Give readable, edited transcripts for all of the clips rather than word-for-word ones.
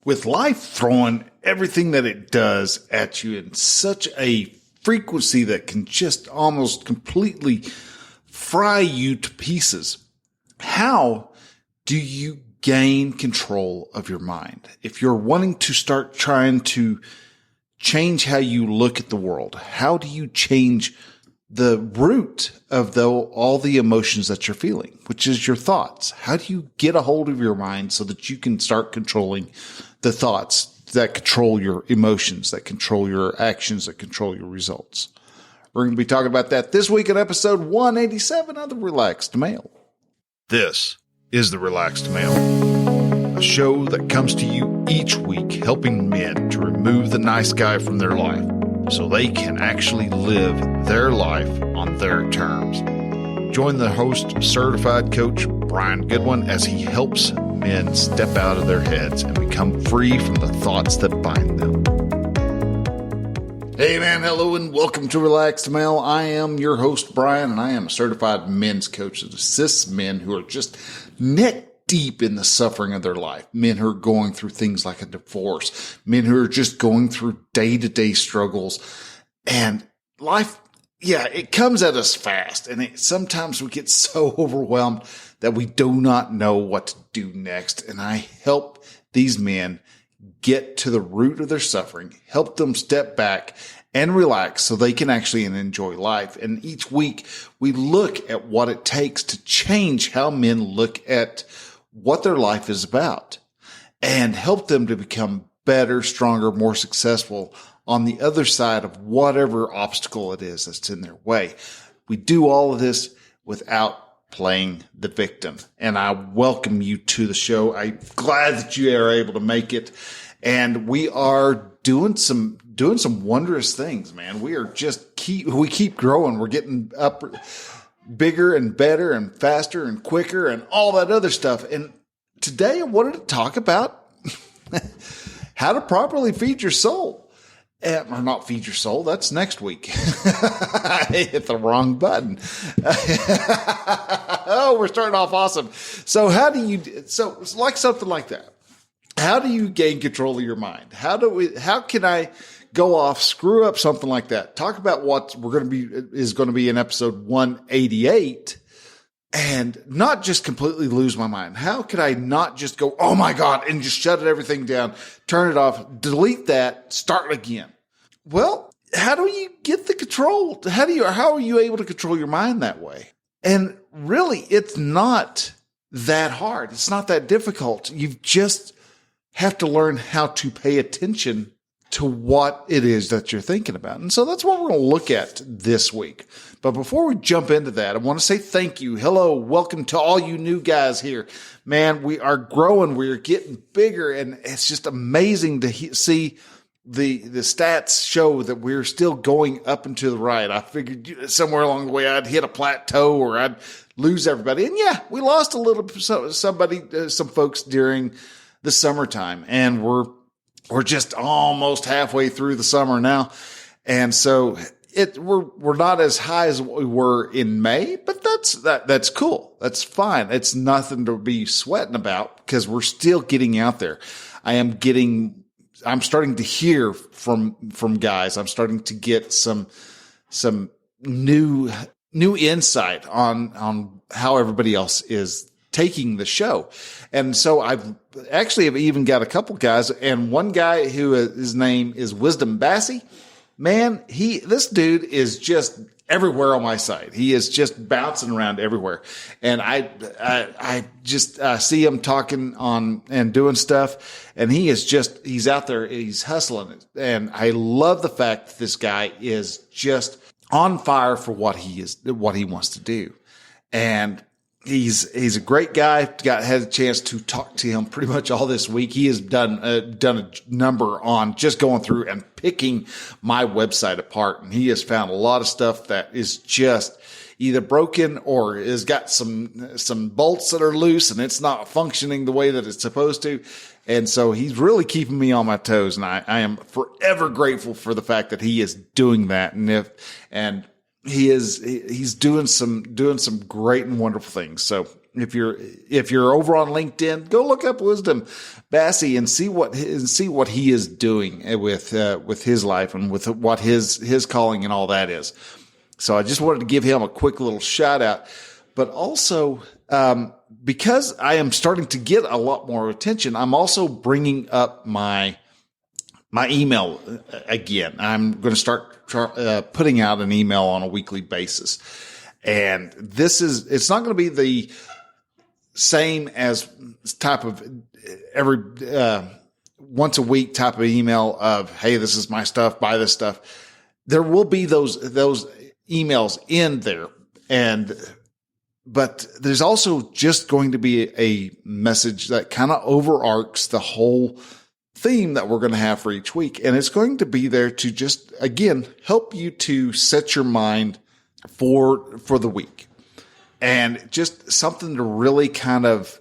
With life throwing everything that it does at you in such a frequency that can just almost completely fry you to pieces, how do you gain control of your mind? If you're wanting to start trying to change how you look at the world, how do you change the root of all the emotions that you're feeling, which is your thoughts? How do you get a hold of your mind so that you can start controlling the thoughts that control your emotions, that control your actions, that control your results? We're going to be talking about that this week in episode 187 of The Relaxed Male. This is The Relaxed Male, a show that comes to you each week helping men to remove the nice guy from their life so they can actually live their life on their terms. Join the host, certified coach Brian Goodwin, as he helps men step out of their heads and become free from the thoughts that bind them. Hey man, hello and welcome to Relaxed Male. I am your host Brian, and I am a certified men's coach that assists men who are just neck deep in the suffering of their life. Men who are going through things like a divorce, men who are just going through day-to-day struggles, and life, it comes at us fast, and sometimes we get so overwhelmed that we do not know what to do next. And I help these men get to the root of their suffering, help them step back and relax so they can actually enjoy life. And each week we look at what it takes to change how men look at what their life is about and help them to become better, stronger, more successful on the other side of whatever obstacle it is that's in their way. We do all of this without playing the victim. And I welcome you to the show. I'm glad that you are able to make it. And we are doing some wondrous things, man. We are just keep growing. We're getting up bigger and better and faster and quicker and all that other stuff. And today I wanted to talk about how to properly feed your soul. Or not feed your soul. That's next week. I hit the wrong button. Oh, we're starting off awesome. So it's like something like that. How do you gain control of your mind? How can I go off, screw up something like that? Talk about what is going to be in episode 188 and not just completely lose my mind. How could I not just go, oh my God, and just shut everything down, turn it off, delete that, start again? Well, how do you get the control? How are you able to control your mind that way? And really, it's not that hard. It's not that difficult. You've just have to learn how to pay attention to what it is that you're thinking about. And so that's what we're going to look at this week. But before we jump into that, I want to say thank you. Hello. Welcome to all you new guys here. Man, we are growing. We are getting bigger, and it's just amazing to see the stats show that we're still going up and to the right. I figured somewhere along the way I'd hit a plateau or I'd lose everybody. And we lost a little some folks during the summertime, and we're just almost halfway through the summer now. And so we're not as high as we were in May, but that's cool. That's fine. It's nothing to be sweating about because we're still getting out there. I'm starting to hear from guys. I'm starting to get some new insight on how everybody else is taking the show. And so I've even got a couple guys, and one guy who his name is Wisdom Bassey. Man, this dude is just everywhere on my site. He is just bouncing around everywhere. And I just see him talking on and doing stuff, and he's out there, he's hustling it. And I love the fact that this guy is just on fire for what he wants to do. And he's a great guy. Had a chance to talk to him pretty much all this week. He has done a number on just going through and picking my website apart. And he has found a lot of stuff that is just either broken or has got some bolts that are loose and it's not functioning the way that it's supposed to. And so he's really keeping me on my toes. And I am forever grateful for the fact that he is doing that. And he's doing some great and wonderful things. So if you're over on LinkedIn, go look up Wisdom Bassey and see what he is doing with his life and with what his calling and all that is. So I just wanted to give him a quick little shout out, but also, because I am starting to get a lot more attention, I'm also bringing up my email again. I'm going to start putting out an email on a weekly basis. And it's not going to be the same as type of every once a week type of email of, hey, this is my stuff, buy this stuff. There will be those emails in there. But there's also just going to be a message that kind of overarches the whole theme that we're going to have for each week. And it's going to be there to just, again, help you to set your mind for the week, and just something to really kind of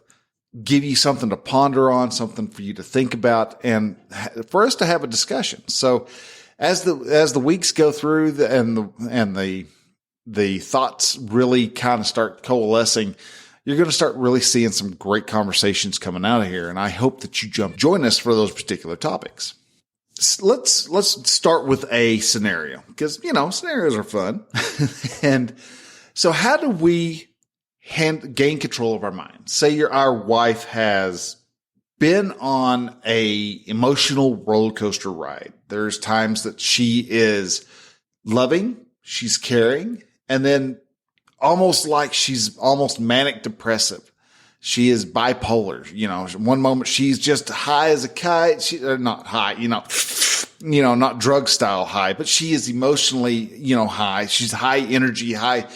give you something to ponder on, something for you to think about, and for us to have a discussion. So as the weeks go through the thoughts really kind of start coalescing, you're going to start really seeing some great conversations coming out of here. And I hope that you join us for those particular topics. Let's start with a scenario, because, scenarios are fun. And so how do we gain control of our mind? Say our wife has been on a emotional roller coaster ride. There's times that she is loving, she's caring, and then almost like she's almost manic depressive. She is bipolar. One moment she's just high as a kite. Not high, not drug style high, but she is emotionally, high. She's high energy, high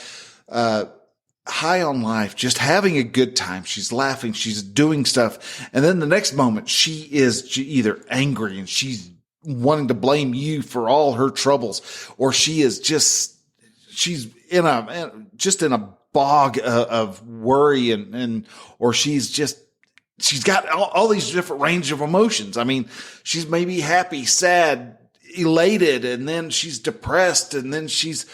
on life, just having a good time. She's laughing. She's doing stuff. And then the next moment she is either angry and she's wanting to blame you for all her troubles, or she's in a bog of worry or she's got all these different range of emotions. I mean, she's maybe happy, sad, elated, and then she's depressed, and then she's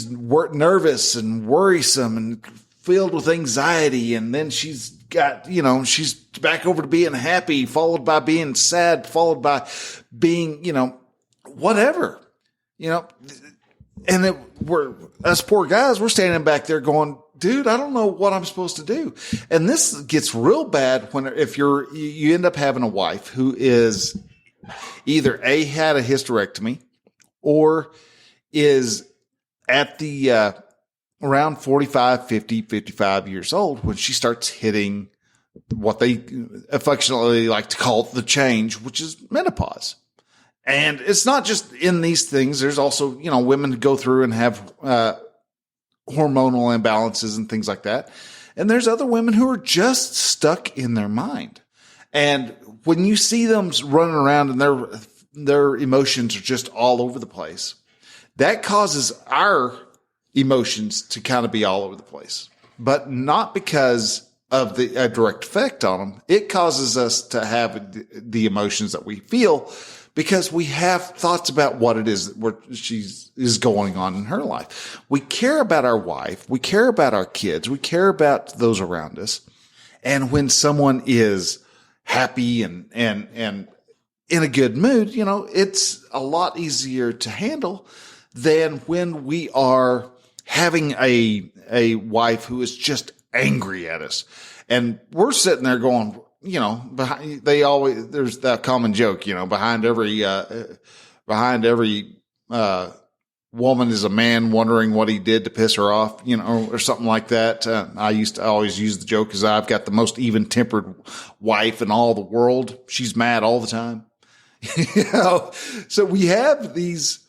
nervous and worrisome and filled with anxiety. And then she's got, she's back over to being happy, followed by being sad, followed by being, whatever, and us poor guys, we're standing back there going, dude, I don't know what I'm supposed to do. And this gets real bad if you end up having a wife who is either had a hysterectomy or is at the, around 45, 50, 55 years old when she starts hitting what they affectionately like to call the change, which is menopause. And it's not just in these things. There's also, women who go through and have hormonal imbalances and things like that. And there's other women who are just stuck in their mind. And when you see them running around and their emotions are just all over the place, that causes our emotions to kind of be all over the place, but not because of a direct effect on them. It causes us to have the emotions that we feel because we have thoughts about what it is that is going on in her life. We care about our wife. We care about our kids. We care about those around us. And when someone is happy and in a good mood, it's a lot easier to handle than when we are having a wife who is just angry at us. And we're sitting there going, there's that common joke, behind every woman is a man wondering what he did to piss her off, or something like that. I used to always use the joke because I've got the most even-tempered wife in all the world. She's mad all the time. So we have these,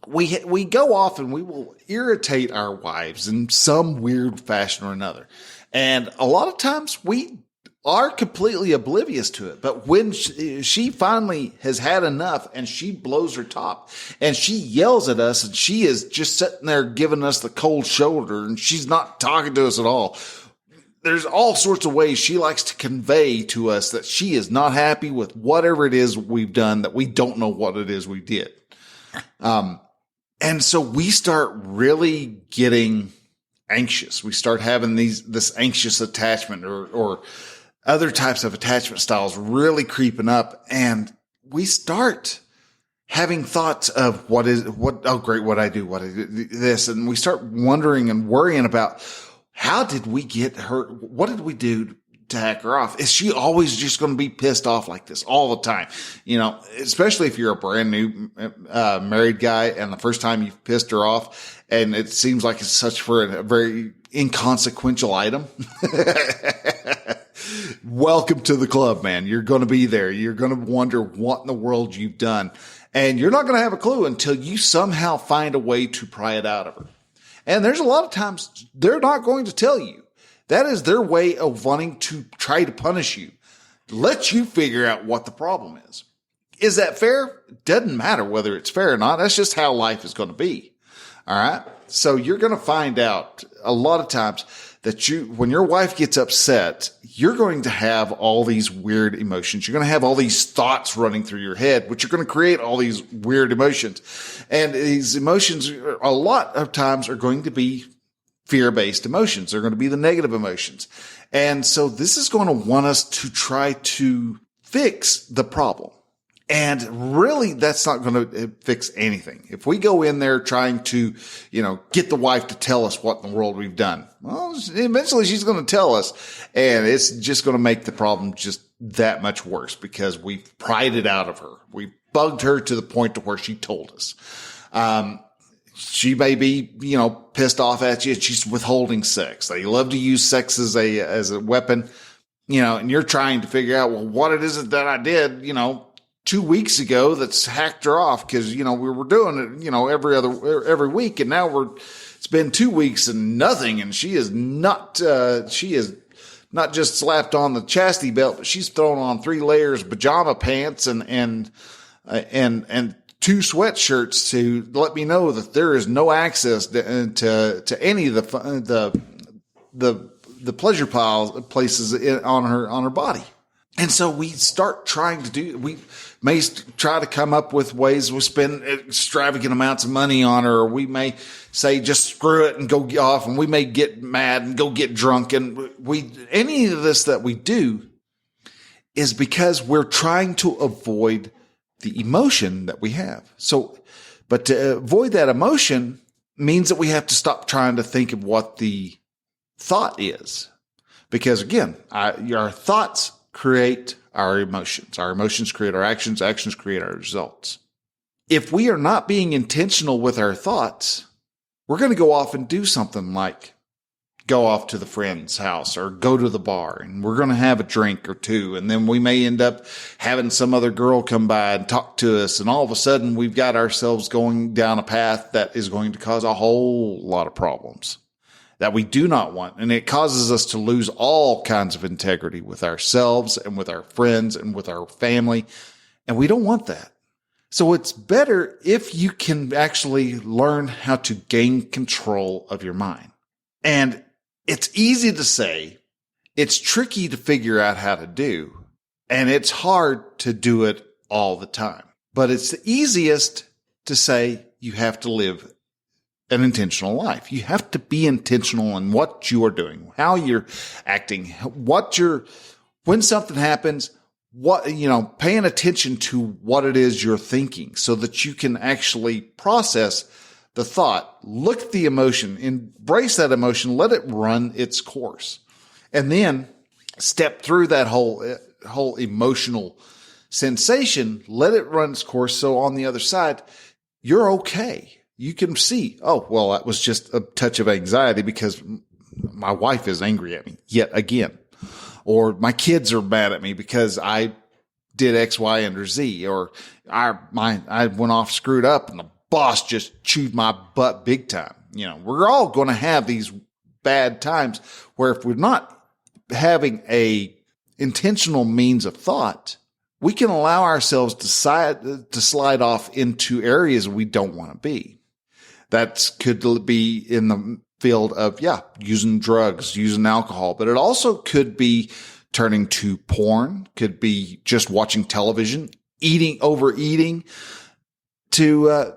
we go off and we will irritate our wives in some weird fashion or another. And a lot of times we are completely oblivious to it. But when she finally has had enough and she blows her top and she yells at us and she is just sitting there giving us the cold shoulder and she's not talking to us at all, there's all sorts of ways she likes to convey to us that she is not happy with whatever it is we've done, that we don't know what it is we did. And so we start really getting anxious. We start having this anxious attachment or other types of attachment styles really creeping up. And we start having thoughts of oh great, what I do, this. And we start wondering and worrying about, how did we get her? What did we do to hack her off? Is she always just going to be pissed off like this all the time? Especially if you're a brand new married guy and the first time you've pissed her off and it seems like it's such for a very inconsequential item. Welcome to the club, man. You're going to be there. You're going to wonder what in the world you've done. And you're not going to have a clue until you somehow find a way to pry it out of her. And there's a lot of times they're not going to tell you. That is their way of wanting to try to punish you. Let you figure out what the problem is. Is that fair? It doesn't matter whether it's fair or not. That's just how life is going to be. All right. So you're going to find out a lot of times that when your wife gets upset, you're going to have all these weird emotions. You're going to have all these thoughts running through your head, which are going to create all these weird emotions. And these emotions, a lot of times, are going to be fear-based emotions. They're going to be the negative emotions. And so this is going to want us to try to fix the problem. And really, that's not going to fix anything. If we go in there trying to, get the wife to tell us what in the world we've done, well, eventually she's going to tell us, and it's just going to make the problem just that much worse because we've pried it out of her. We bugged her to the point to where she told us. She may be, pissed off at you. She's withholding sex. They love to use sex as a weapon, and you're trying to figure out, well, what it is that I did, 2 weeks ago that's hacked her off because, we were doing it, every week. And now it's been 2 weeks and nothing. And she is not just slapped on the chastity belt, but she's thrown on 3 layers of pajama pants and 2 sweatshirts to let me know that there is no access to any of the pleasure places on her body. And so we start trying to we may try to come up with ways we spend extravagant amounts of money on her, or we may say, just screw it and go off, and we may get mad and go get drunk. And any of this that we do is because we're trying to avoid the emotion that we have. But to avoid that emotion means that we have to stop trying to think of what the thought is. Because again, our thoughts create our emotions. Our emotions create our actions. Actions create our results. If we are not being intentional with our thoughts, we're going to go off and do something like go off to the friend's house or go to the bar, and we're going to have a drink or two. And then we may end up having some other girl come by and talk to us. And all of a sudden we've got ourselves going down a path that is going to cause a whole lot of problems that we do not want. And it causes us to lose all kinds of integrity with ourselves and with our friends and with our family. And we don't want that. So it's better if you can actually learn how to gain control of your mind. And it's easy to say, it's tricky to figure out how to do, and it's hard to do it all the time. But it's the easiest to say you have to live an intentional life. You have to be intentional in what you are doing, how you're acting, when something happens, paying attention to what it is you're thinking so that you can actually process the thought, look at the emotion, embrace that emotion, let it run its course, and then step through that whole emotional sensation, let it run its course. So on the other side, you're okay. You can see, oh, well, that was just a touch of anxiety because my wife is angry at me yet again. Or my kids are mad at me because I did X, Y, and or Z. Or I went off screwed up and the boss just chewed my butt big time. We're all going to have these bad times where if we're not having a intentional means of thought, we can allow ourselves to slide off into areas we don't want to be. That could be in the field of, using drugs, using alcohol, but it also could be turning to porn, could be just watching television, overeating, to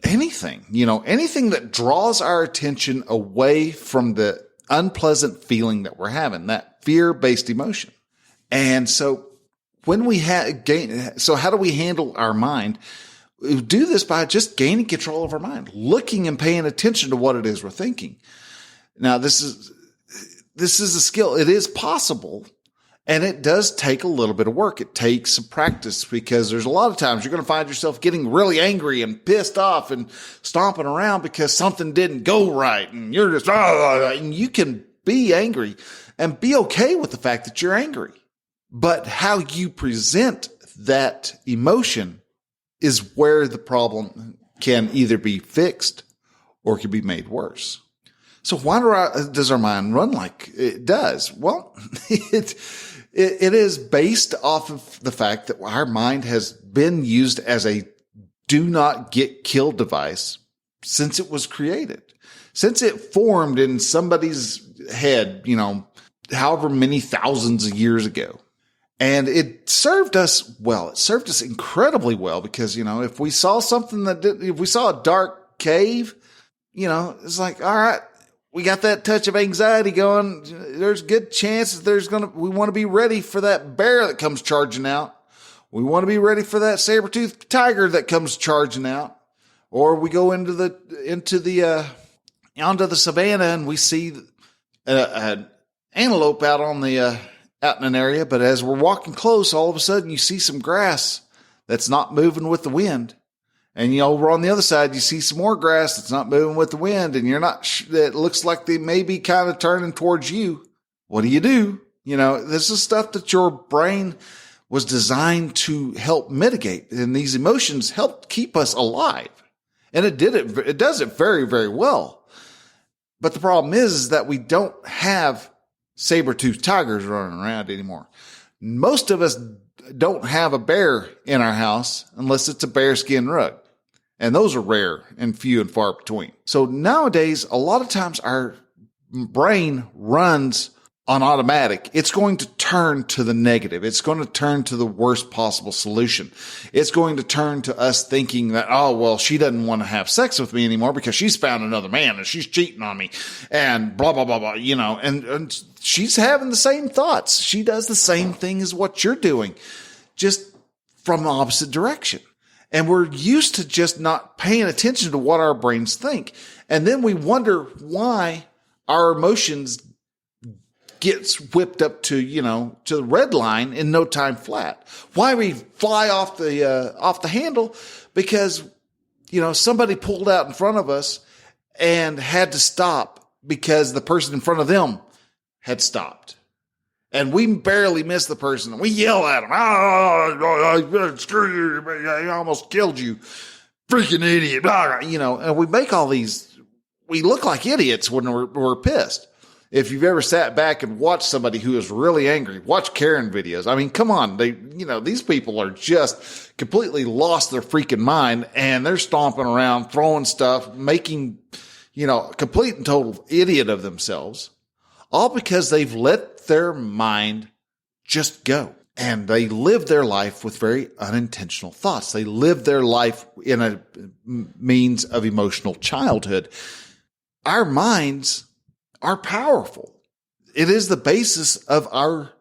anything, anything that draws our attention away from the unpleasant feeling that we're having, that fear-based emotion. And so when we so how do we handle our mind? We do this by just gaining control of our mind, looking and paying attention to what it is we're thinking. Now, this is a skill. It is possible. And it does take a little bit of work. It takes some practice, because there's a lot of times you're going to find yourself getting really angry and pissed off and stomping around because something didn't go right. And you're just, and you can be angry and be okay with the fact that you're angry. But how you present that emotion is where the problem can either be fixed or can be made worse. So why does our mind run like it does? Well, it is based off of the fact that our mind has been used as a do not get killed device since it was created, since it formed in somebody's head, however many thousands of years ago. And it served us well. It served us incredibly well, because, if we saw something if we saw a dark cave, it's like, all right, we got that touch of anxiety going. There's good chances we want to be ready for that bear that comes charging out. We want to be ready for that saber-toothed tiger that comes charging out. Or we go onto the savannah and we see an antelope out out in an area. But as we're walking close, all of a sudden you see some grass that's not moving with the wind. And, over on the other side, you see some more grass that's not moving with the wind, and you're not, it looks like they may be kind of turning towards you. What do? This is stuff that your brain was designed to help mitigate. And these emotions help keep us alive. And it does it very, very well. But the problem is that we don't have saber-toothed tigers running around anymore. Most of us don't have a bear in our house unless it's a bearskin rug. And those are rare and few and far between. So nowadays, a lot of times our brain runs on automatic. It's going to turn to the negative. It's going to turn to the worst possible solution. It's going to turn to us thinking that, oh, well, she doesn't want to have sex with me anymore because she's found another man and she's cheating on me and blah, blah, blah, blah, and she's having the same thoughts. She does the same thing as what you're doing, just from the opposite direction. And we're used to just not paying attention to what our brains think. And then we wonder why our emotions gets whipped up to the red line in no time flat. Why we fly off the handle? Because, somebody pulled out in front of us and had to stop because the person in front of them had stopped. And we barely missed the person. And we yell at him. Oh, screw you. I almost killed you. Freaking idiot. And we make we look like idiots when we're pissed. If you've ever sat back and watched somebody who is really angry, watch Karen videos. I mean, come on. These people are just completely lost their freaking mind, and they're stomping around, throwing stuff, making, complete and total idiot of themselves, all because they've let their mind just go. And they live their life with very unintentional thoughts. They live their life in a means of emotional childhood. Our minds are powerful. It is the basis of our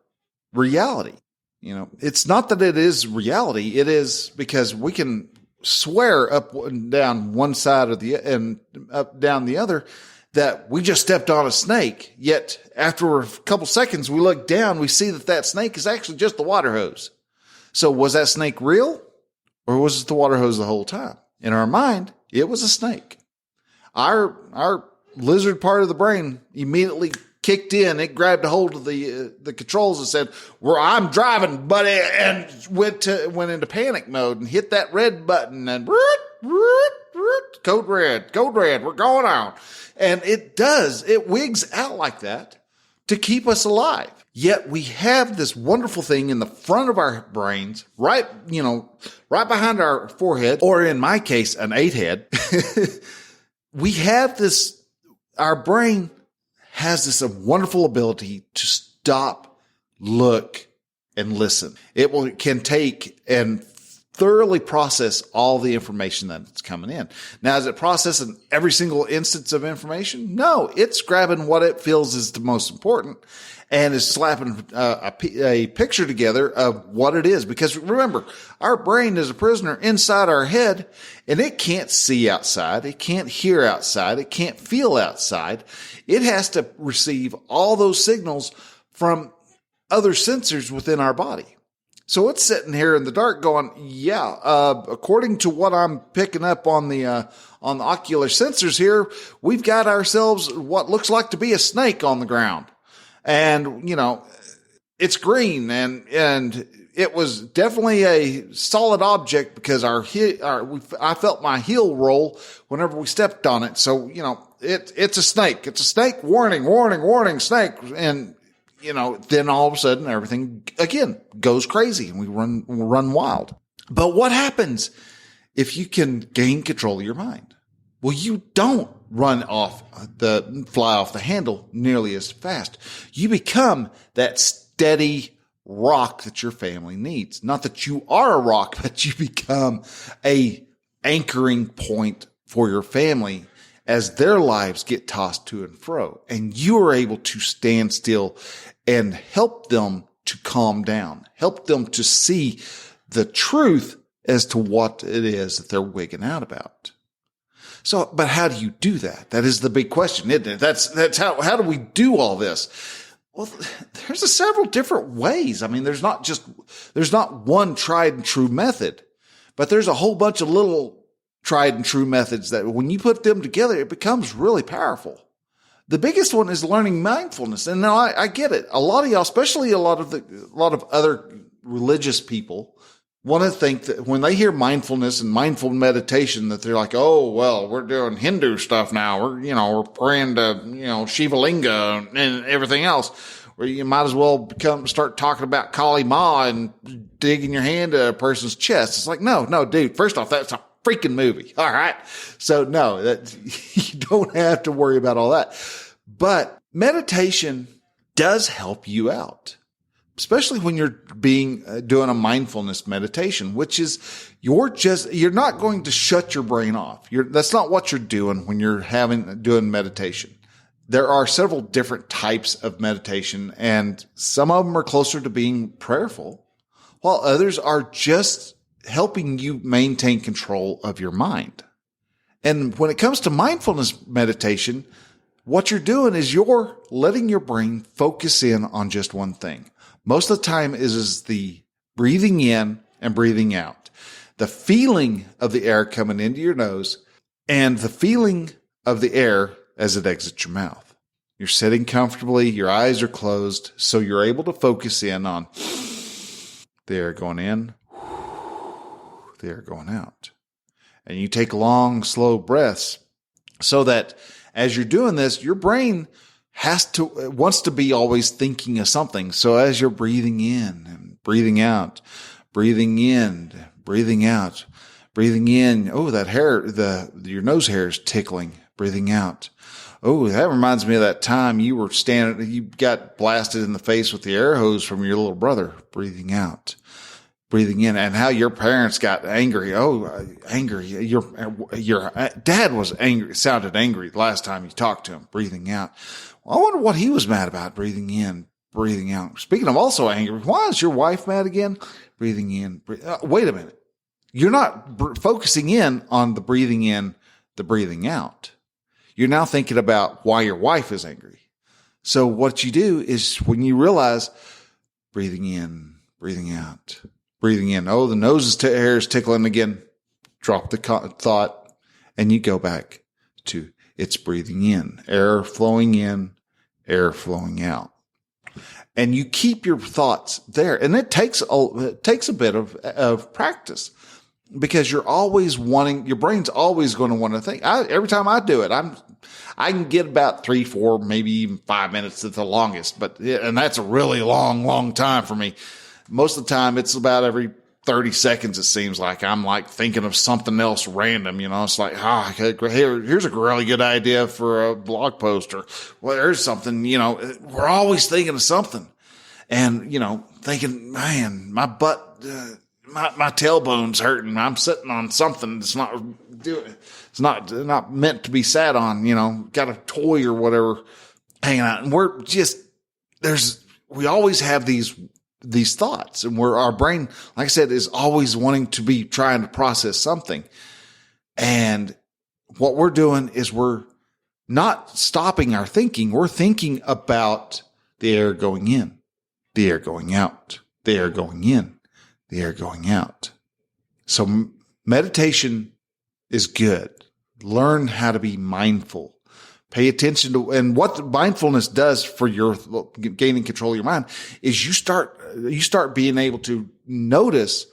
reality. It's not that it is reality. It is because we can swear up and down one side and up down the other that we just stepped on a snake. Yet after a couple seconds, we look down, we see that snake is actually just the water hose. So was that snake real, or was it the water hose the whole time? In our mind, it was a snake. Our lizard part of the brain immediately kicked in. It grabbed a hold of the controls and said, I'm driving, buddy, and went into panic mode and hit that red button and code red, we're going on. And it wigs out like that to keep us alive. Yet we have this wonderful thing in the front of our brains, right behind our forehead, or in my case, an 8 head. We have this. Our brain has this wonderful ability to stop, look, and listen. It can take and thoroughly process all the information that's coming in. Now, is it processing every single instance of information? No, it's grabbing what it feels is the most important and is slapping a picture together of what it is. Because remember, our brain is a prisoner inside our head, and it can't see outside. It can't hear outside. It can't feel outside. It has to receive all those signals from other sensors within our body. So it's sitting here in the dark going, yeah, according to what I'm picking up on the ocular sensors here, we've got ourselves what looks like to be a snake on the ground. And, it's green and it was definitely a solid object because I felt my heel roll whenever we stepped on it. So, it's a snake. It's a snake. Warning, warning, warning, snake. And, then all of a sudden everything again goes crazy and we run wild. But what happens if you can gain control of your mind? Well, you don't fly off the handle nearly as fast. You become that steady rock that your family needs. Not that you are a rock, but you become a anchoring point for your family as their lives get tossed to and fro. And you are able to stand still and help them to calm down, help them to see the truth as to what it is that they're wigging out about. So, but how do you do that? That is the big question, isn't it? That's how do we do all this? Well, there's several different ways. I mean, there's not one tried and true method, but there's a whole bunch of little tried and true methods that when you put them together, it becomes really powerful. The biggest one is learning mindfulness. And now I get it. A lot of y'all, especially a lot of other religious people, want to think that when they hear mindfulness and mindful meditation, that they're like, oh, well, we're doing Hindu stuff now. We're praying to, Shiva Linga and everything else, where you might as well start talking about Kali Ma and digging your hand to a person's chest. It's like, no, dude, first off, that's a freaking movie. All right. So no, you don't have to worry about all that, but meditation does help you out. Especially when you're doing a mindfulness meditation, which is you're not going to shut your brain off. That's not what you're doing when you're doing meditation. There are several different types of meditation, and some of them are closer to being prayerful, while others are just helping you maintain control of your mind. And when it comes to mindfulness meditation, what you're doing is you're letting your brain focus in on just one thing. Most of the time is the breathing in and breathing out, the feeling of the air coming into your nose and the feeling of the air as it exits your mouth. You're sitting comfortably. Your eyes are closed. So you're able to focus in on the air going in, the air going out. And you take long, slow breaths so that as you're doing this, your brain wants to be always thinking of something. So as you're breathing in and breathing out, breathing in, breathing out, breathing in. Oh, that hair, your nose hair is tickling. Breathing out. Oh, that reminds me of that time you got blasted in the face with the air hose from your little brother. Breathing out. Breathing in, and how your parents got angry. Oh, angry. Your dad was angry, sounded angry the last time you talked to him. Breathing out. Well, I wonder what he was mad about. Breathing in, breathing out. Speaking of also angry, why is your wife mad again? Breathing in. Wait a minute. You're not focusing in on the breathing in, the breathing out. You're now thinking about why your wife is angry. So what you do is when you realize breathing in, breathing out, breathing in. Oh, the nose hair is tickling again. Drop the thought and you go back to it's breathing in, air flowing out. And you keep your thoughts there. And it takes a bit of practice because you're always your brain's always going to want to think. Every time I do it, I can get about 3, 4, maybe even 5 minutes at the longest, and that's a really long, long time for me. Most of the time it's about every 30 seconds. It seems like I'm like thinking of something else random, it's like, here's a really good idea for a blog post, or well, there's something, we're always thinking of something and, thinking, man, my butt, my tailbone's hurting. I'm sitting on something that's it's not meant to be sat on, got a toy or whatever hanging out. And we always have these thoughts, and our brain, like I said, is always wanting to be trying to process something. And what we're doing is we're not stopping our thinking. We're thinking about the air going in, the air going out, the air going in, the air going out. So meditation is good. Learn how to be mindful. Pay attention to, and what mindfulness does for your gaining control of your mind is you start being able to notice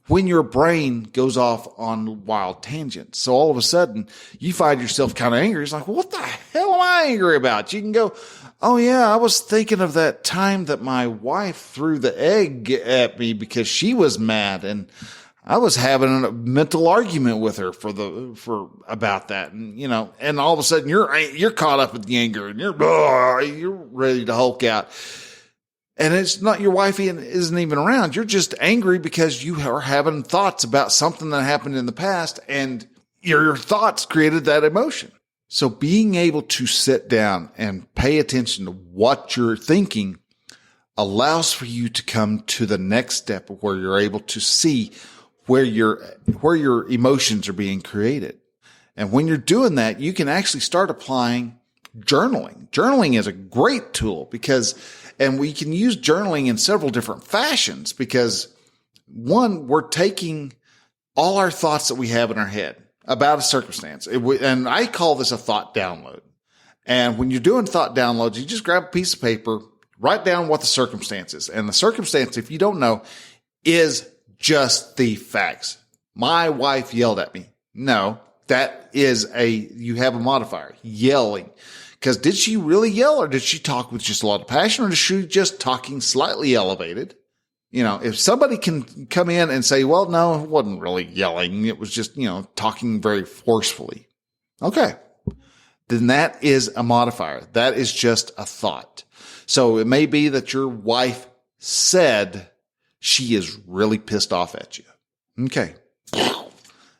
when your brain goes off on wild tangents. So all of a sudden you find yourself kind of angry. It's like, well, what the hell am I angry about? You can go, oh yeah, I was thinking of that time that my wife threw the egg at me because she was mad, and I was having a mental argument with her about that. And, and all of a sudden you're caught up in the anger, and you're ready to Hulk out. And it's not, your wife isn't even around. You're just angry because you are having thoughts about something that happened in the past, and your thoughts created that emotion. So being able to sit down and pay attention to what you're thinking allows for you to come to the next step where you're able to see where your emotions are being created. And when you're doing that, you can actually start applying journaling. Journaling is a great tool and we can use journaling in several different fashions because, one, we're taking all our thoughts that we have in our head about a circumstance. And I call this a thought download. And when you're doing thought downloads, you just grab a piece of paper, write down what the circumstance is. And the circumstance, if you don't know, is just the facts. My wife yelled at me. No, that is you have a modifier, yelling. Because did she really yell, or did she talk with just a lot of passion, or is she just talking slightly elevated? If somebody can come in and say, well, no, it wasn't really yelling. It was just, talking very forcefully. Okay. Then that is a modifier. That is just a thought. So it may be that your wife said she is really pissed off at you. Okay.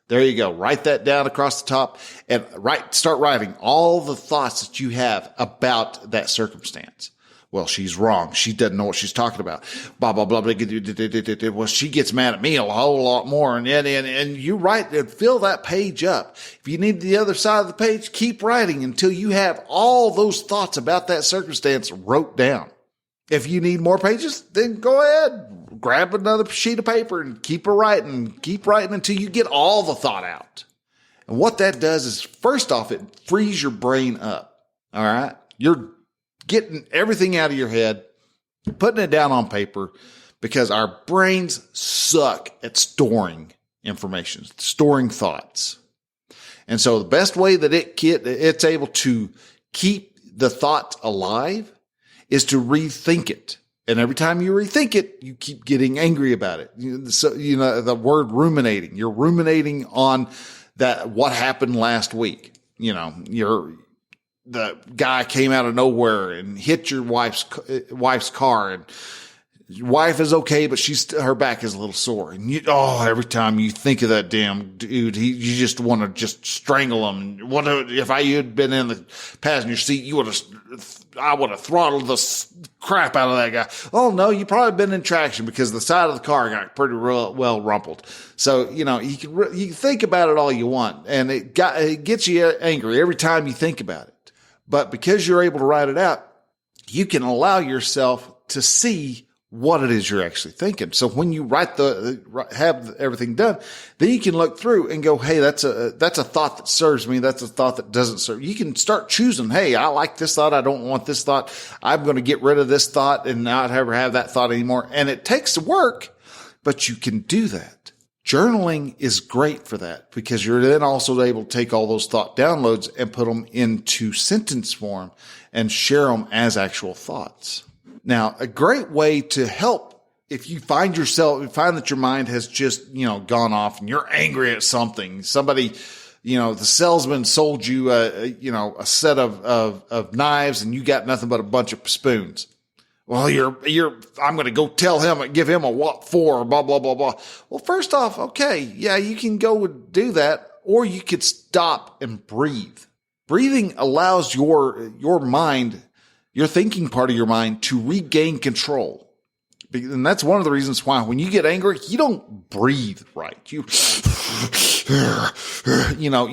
There you go. Write that down across the top and start writing all the thoughts that you have about that circumstance. Well, she's wrong. She doesn't know what she's talking about. Blah, blah, blah, blah. Well, she gets mad at me a whole lot more. And you write and fill that page up. If you need the other side of the page, keep writing until you have all those thoughts about that circumstance wrote down. If you need more pages, then go ahead, grab another sheet of paper and keep writing until you get all the thought out. And what that does is, first off, it frees your brain up. All right. You're getting everything out of your head, putting it down on paper, because our brains suck at storing information, storing thoughts. And so the best way that it's able to keep the thought alive is to rethink it. And every time you rethink it, you keep getting angry about it. So, the word ruminating, you're ruminating on that, what happened last week. The guy came out of nowhere and hit your wife's car, and your wife is okay, but her back is a little sore. And every time you think of that damn dude, you just want to just strangle him. If I had been in the passenger seat, I would have throttled the crap out of that guy. Oh no, you probably been in traction because the side of the car got pretty well rumpled. So, you can think about it all you want, and it gets you angry every time you think about it. But because you're able to write it out, you can allow yourself to see what it is you're actually thinking. So when you have everything done, then you can look through and go, hey, that's a thought that serves me. That's a thought that doesn't serve. You can start choosing, hey, I like this thought. I don't want this thought. I'm going to get rid of this thought and not ever have that thought anymore. And it takes work, but you can do that. Journaling is great for that, because you're then also able to take all those thought downloads and put them into sentence form and share them as actual thoughts. Now, a great way to help, if you find that your mind has just, gone off and you're angry at something, somebody, the salesman sold you a set of knives and you got nothing but a bunch of spoons. Well, I'm going to go tell him, give him a what for, blah, blah, blah, blah. Well, first off, okay. Yeah, you can go and do that, or you could stop and breathe. Breathing allows your mind, your thinking part of your mind, to regain control. And that's one of the reasons why when you get angry, you don't breathe right. You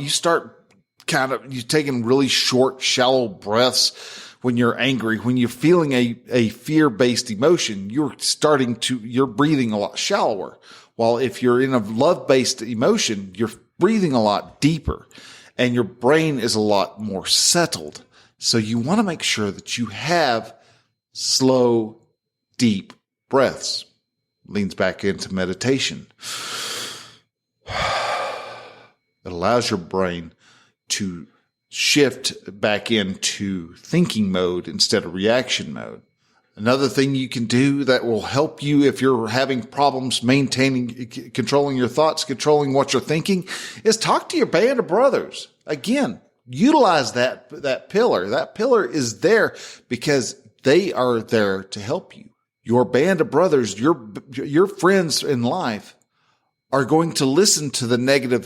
start you're taking really short, shallow breaths when you're angry. When you're feeling a fear-based emotion, you're breathing a lot shallower. While if you're in a love-based emotion, you're breathing a lot deeper and your brain is a lot more settled. So you want to make sure that you have slow, deep breaths. Leans back into meditation. It allows your brain to shift back into thinking mode instead of reaction mode. Another thing you can do that will help you if you're having problems controlling your thoughts, controlling what you're thinking, is talk to your band of brothers. Again, utilize that pillar. That pillar is there because they are there to help you. Your band of brothers, your friends in life, are going to listen to the negative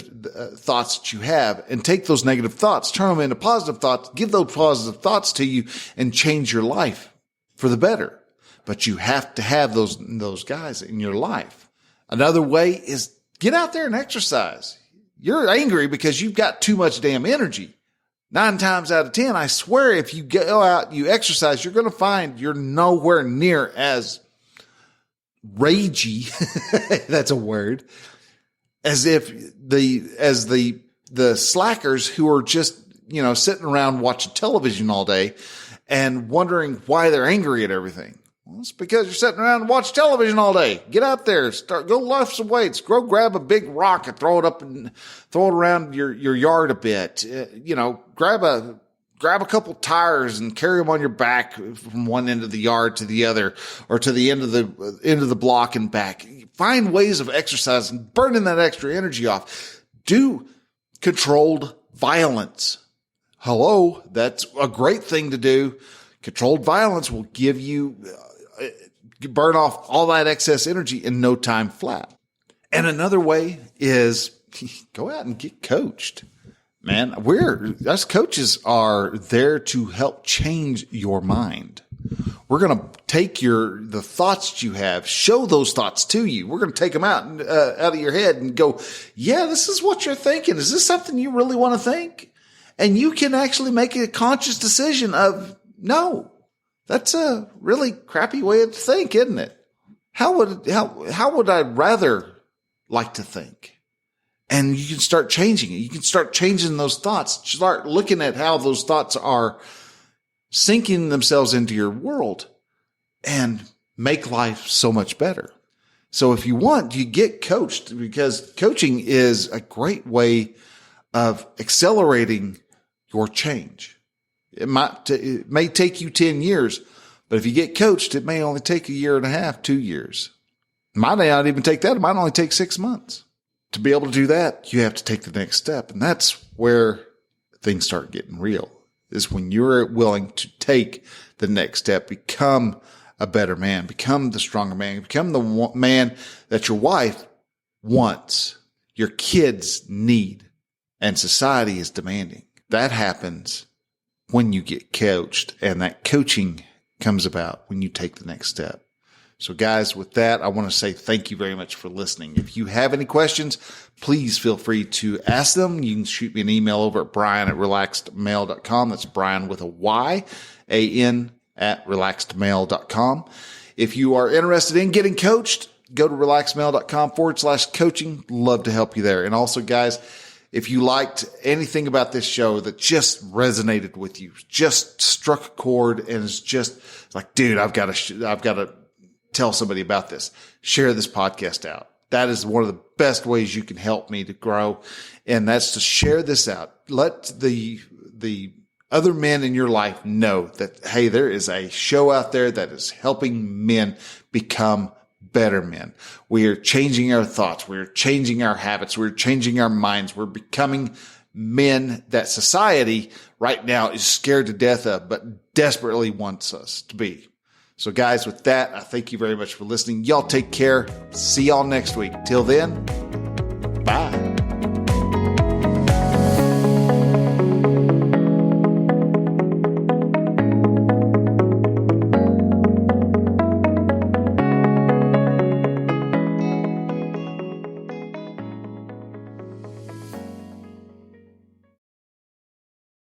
thoughts that you have and take those negative thoughts, turn them into positive thoughts, give those positive thoughts to you, and change your life for the better. But you have to have those guys in your life. Another way is get out there and exercise. You're angry because you've got too much damn energy. 9 times out of 10, I swear, if you go out, you exercise, you're going to find you're nowhere near as ragey. That's a word. As the slackers who are just, sitting around watching television all day and wondering why they're angry at everything. Well, it's because you're sitting around and watch television all day. Get out there, go lift some weights, go grab a big rock and throw it around your yard a bit. Grab a couple tires and carry them on your back from one end of the yard to the other, or to the end of the block and back. Find ways of exercising, burning that extra energy off. Do controlled violence. Hello, that's a great thing to do. Controlled violence will give you burn off all that excess energy in no time flat. And another way is go out and get coached. Man, us coaches are there to help change your mind. We're going to take the thoughts that you have, show those thoughts to you. We're going to take them out of your head and go, yeah, this is what you're thinking. Is this something you really want to think? And you can actually make a conscious decision of, no, that's a really crappy way to think, isn't it? How would I rather like to think? And you can start changing it. You can start changing those thoughts. Start looking at how those thoughts are sinking themselves into your world and make life so much better. So if you want, you get coached, because coaching is a great way of accelerating your change. It may take you 10 years, but if you get coached, it may only take 1.5 years, 2 years. It might not even take that. It might only take 6 months. To be able to do that, you have to take the next step. And that's where things start getting real, is when you're willing to take the next step, become a better man, become the stronger man, become the man that your wife wants, your kids need, and society is demanding. That happens when you get coached, and that coaching comes about when you take the next step. So guys, with that, I want to say thank you very much for listening. If you have any questions, please feel free to ask them. You can shoot me an email over at brian@relaxedmail.com. That's Brian with a Y, A-N @relaxedmail.com. If you are interested in getting coached, go to relaxedmail.com/coaching. Love to help you there. And also, guys, if you liked anything about this show that just resonated with you, just struck a chord, and is just like, dude, I've got to tell somebody about this, share this podcast out. That is one of the best ways you can help me to grow. And that's to share this out. Let the other men in your life know that, hey, there is a show out there that is helping men become better men. We are changing our thoughts. We're changing our habits. We're changing our minds. We're becoming men that society right now is scared to death of, but desperately wants us to be. So guys, with that, I thank you very much for listening. Y'all take care. See y'all next week. Till then,